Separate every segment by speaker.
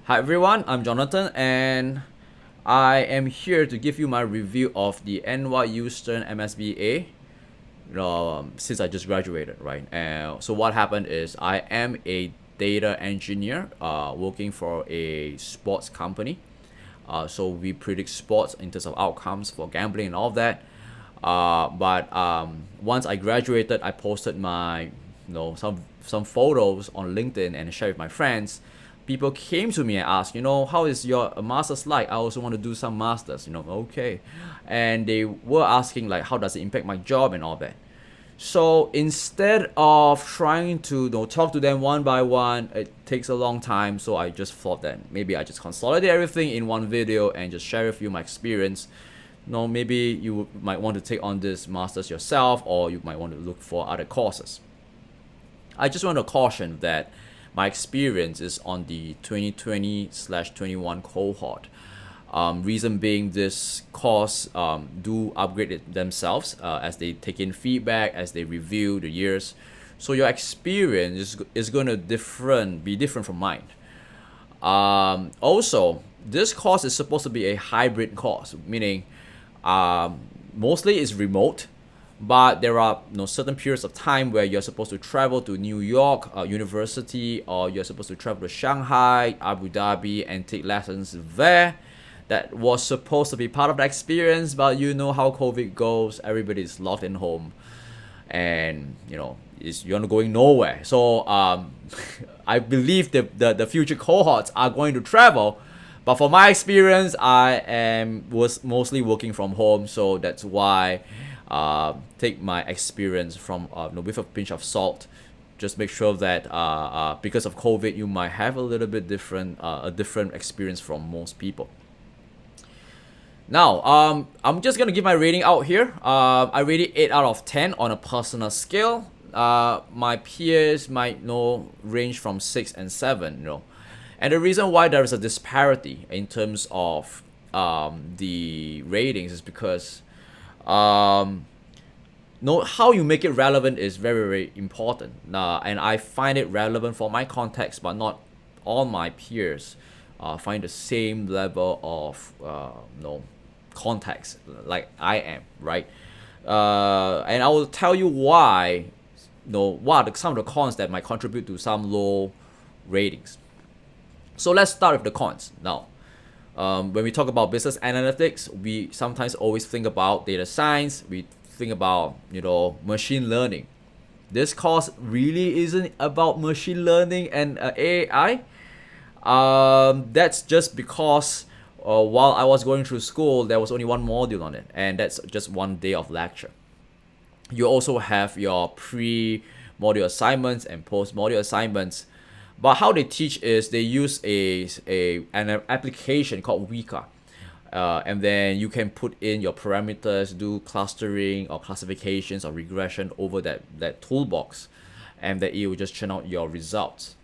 Speaker 1: Hi everyone, I'm Jonathan and I am here to give you my review of the NYU Stern MSBA since I just graduated, right? So what happened is I am a data engineer working for a sports company. So we predict sports in terms of outcomes for gambling and all of that. But once I graduated, I posted my some photos on LinkedIn and shared with my friends. People came to me and asked, how is your master's like? I also want to do some masters, okay. And they were asking like, how does it impact my job and all that. So instead of trying to talk to them one by one, it takes a long time. So I just thought that maybe I just consolidate everything in one video and just share with you my experience. Maybe you might want to take on this masters yourself, or you might want to look for other courses. I just want to caution that my experience is on the 2020/21 cohort. Reason being, this course do upgrade it themselves as they take in feedback, as they review the years. So your experience is going to be different from mine. Also, this course is supposed to be a hybrid course, meaning mostly it's remote, but there are certain periods of time where you're supposed to travel to New York University, or you're supposed to travel to Shanghai, Abu Dhabi, and take lessons there. That was supposed to be part of the experience, but you know how COVID goes. Everybody's locked in home, and you're not going nowhere. So I believe the future cohorts are going to travel. But for my experience, was mostly working from home, so that's why take my experience from with a pinch of salt. Just make sure that because of COVID, you might have a little bit a different experience from most people. Now, I'm just gonna give my rating out here. I rated 8 out of 10 on a personal scale. My peers might range from 6 and 7. And the reason why there is a disparity in terms of the ratings is because how you make it relevant is very, very important. And I find it relevant for my context, but not all my peers find the same level of context like I am, right? And I will tell you why. What are some of the cons that might contribute to some low ratings. So let's start with the cons. Now, when we talk about business analytics, we sometimes always think about data science. We think about machine learning. This course really isn't about machine learning and AI. That's just because while I was going through school, there was only one module on it, and that's just one day of lecture. You also have your pre-module assignments and post-module assignments. But how they teach is they use an application called Weka. And then you can put in your parameters, do clustering or classifications or regression over that toolbox, and that it will just churn out your results.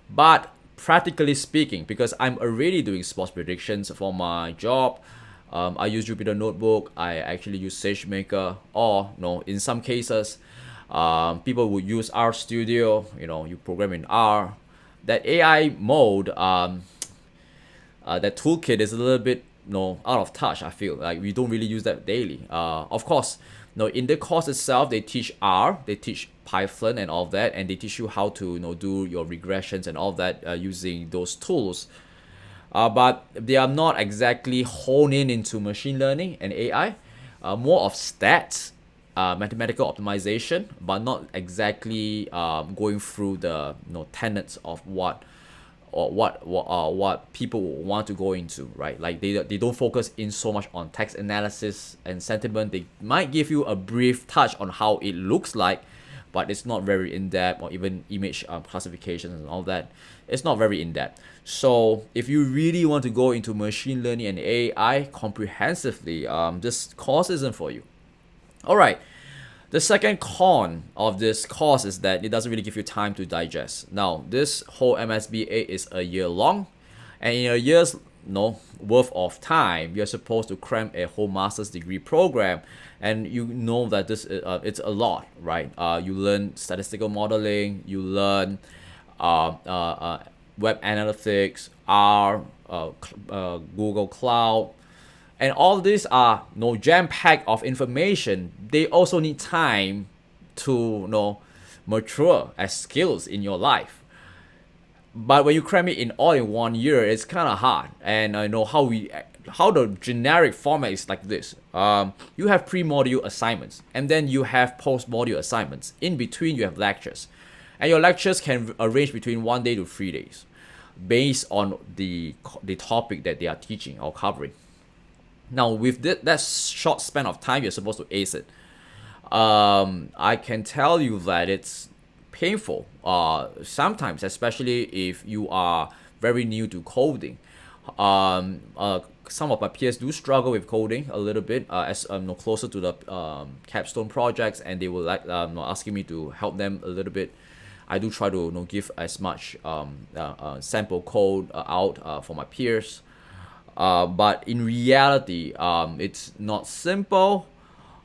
Speaker 1: But practically speaking, because I'm already doing sports predictions for my job, I use Jupyter Notebook. I actually use SageMaker, or in some cases, people will use R Studio. You program in R. That AI mode, that toolkit is a little bit out of touch. I feel like we don't really use that daily. Of course, in the course itself, they teach R, they teach Python and all of that, and they teach you how to do your regressions and all of that using those tools. But they are not exactly honed into machine learning and AI. More of stats, mathematical optimization, but not exactly going through the tenets of what people want to go into, right? Like they don't focus in so much on text analysis and sentiment. They might give you a brief touch on how it looks like, but it's not very in-depth, or even image classifications and all that. It's not very in-depth. So if you really want to go into machine learning and AI comprehensively, this course isn't for you. All right. The second con of this course is that it doesn't really give you time to digest. Now, this whole MSBA is a year long, and in a year's worth of time, you're supposed to cram a whole master's degree program, and that this it's a lot, right? You learn statistical modeling, you learn web analytics, R, Google Cloud, and all these are jam-packed of information. They also need time to mature as skills in your life. But when you cram it in all in 1 year, it's kind of hard. And I know how the generic format is like this. You have pre-module assignments, and then you have post-module assignments. In between, you have lectures, and your lectures can range between 1 day to 3 days, based on the topic that they are teaching or covering. Now, with that short span of time, you're supposed to ace it. I can tell you that it's painful sometimes, especially if you are very new to coding. Some of my peers do struggle with coding a little bit as closer to the capstone projects, and they will asking me to help them a little bit. I do try to give as much sample code out for my peers, but in reality, it's not simple,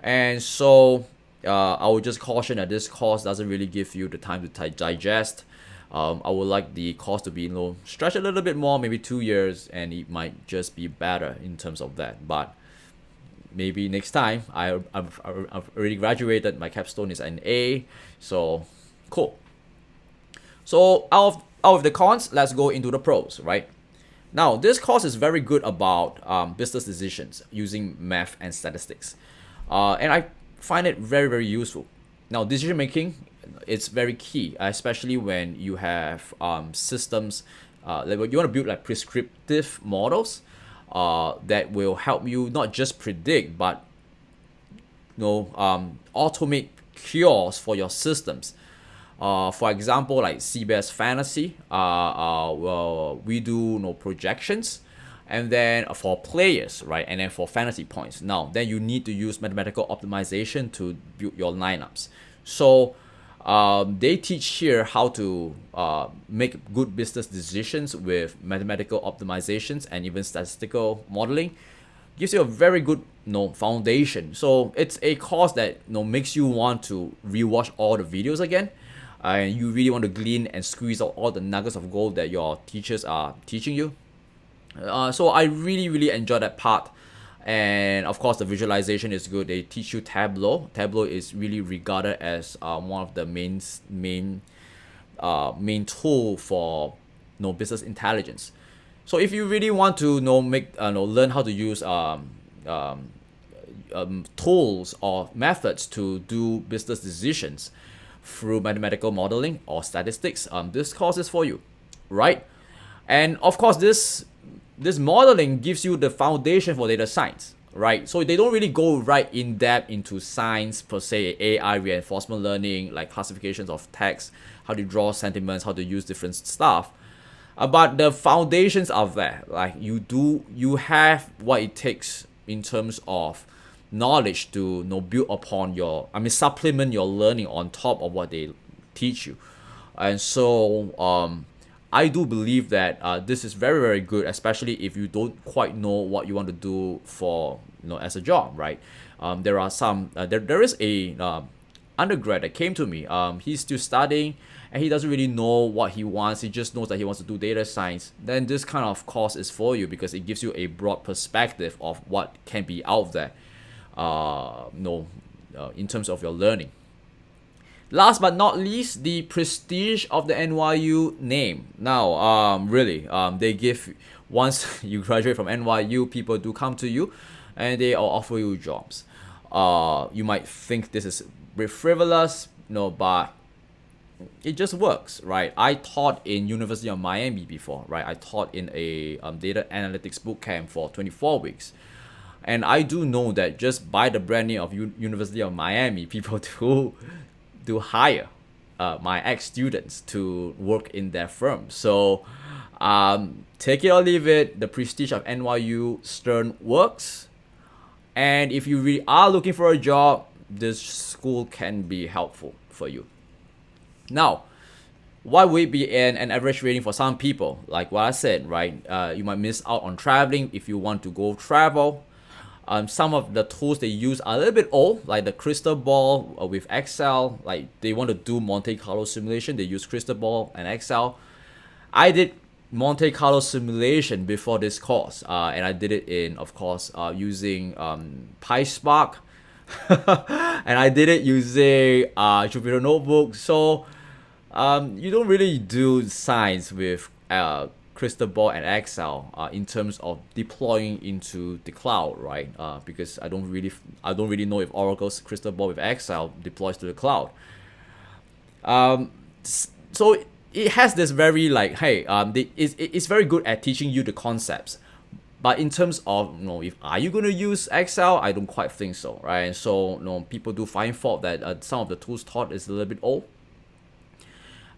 Speaker 1: and so I would just caution that this course doesn't really give you the time to digest. I would like the course to be stretched a little bit more, maybe 2 years, and it might just be better in terms of that. But maybe next time. I've already graduated. My capstone is an A, so cool. So out of the cons, let's go into the pros, right? Now, this course is very good about business decisions using math and statistics, and I find it very, very useful. Now, decision making, it's very key, especially when you have systems. You want to build like prescriptive models that will help you not just predict, but automate cures for your systems. For example, like CBS Fantasy, we do projections, and then for players, right, and then for fantasy points. Now, then you need to use mathematical optimization to build your lineups. So they teach here how to make good business decisions with mathematical optimizations and even statistical modeling. Gives you a very good foundation. So it's a course that makes you want to rewatch all the videos again. And you really want to glean and squeeze out all the nuggets of gold that your teachers are teaching you. So I really, really enjoy that part. And of course, the visualization is good. They teach you Tableau. Tableau is really regarded as one of the main tool for business intelligence. So if you really want to learn how to use tools or methods to do business decisions through mathematical modeling or statistics, this course is for you, right? And of course, this modeling gives you the foundation for data science, right? So they don't really go right in depth into science per se, AI, reinforcement learning, like classifications of text, how to draw sentiments, how to use different stuff. But the foundations are there. Like you have what it takes in terms of knowledge to build upon supplement your learning on top of what they teach you. And so I do believe that this is very, very good, especially if you don't quite know what you want to do for as a job, right? There are some there is a undergrad that came to me. He's still studying and he doesn't really know what he wants. He just knows that he wants to do data science. Then this kind of course is for you because it gives you a broad perspective of what can be out there in terms of your learning. Last but not least, the prestige of the NYU name. Now, they give, once you graduate from NYU, people do come to you and they all offer you jobs. You might think this is a bit frivolous, but it just works, right? I taught in University of Miami before, right? I taught in a data analytics bootcamp for 24 weeks. And I do know that just by the brand name of University of Miami, people do hire my ex-students to work in their firm. So take it or leave it, the prestige of NYU Stern works. And if you really are looking for a job, this school can be helpful for you. Now, what would be an average rating for some people? Like what I said, right? You might miss out on traveling if you want to go travel. Some of the tools they use are a little bit old, like the crystal ball with Excel. Like they want to do Monte Carlo simulation, they use crystal ball and Excel. I did Monte Carlo simulation before this course, and I did it in, of course, using PySpark, and I did it using Jupyter Notebook. So you don't really do science with crystal ball and Excel in terms of deploying into the cloud, right? Because I don't really know if Oracle's crystal ball with Excel deploys to the cloud. So it has this very like, hey, it's very good at teaching you the concepts. But in terms of, if are you going to use Excel, I don't quite think so, right? And so, people do find fault that some of the tools taught is a little bit old.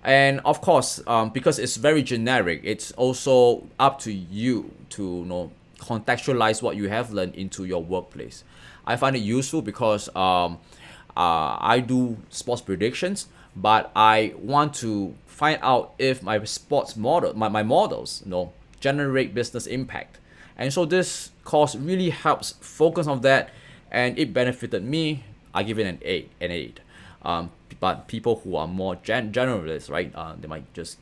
Speaker 1: And of course, because it's very generic, it's also up to you to contextualize what you have learned into your workplace. I find it useful because I do sports predictions, but I want to find out if my sports model, my models, generate business impact. And so this course really helps focus on that, and it benefited me. I give it an 8. But people who are more generalists, right, they might just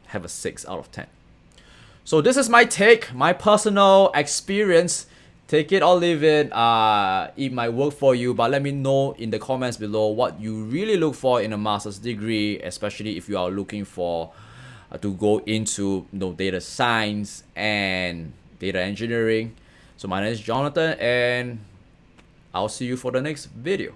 Speaker 1: have a 6 out of 10. So this is my take, my personal experience. Take it or leave it. It might work for you, but let me know in the comments below what you really look for in a master's degree, especially if you are looking for to go into data science and data engineering. So my name is Jonathan, and I'll see you for the next video.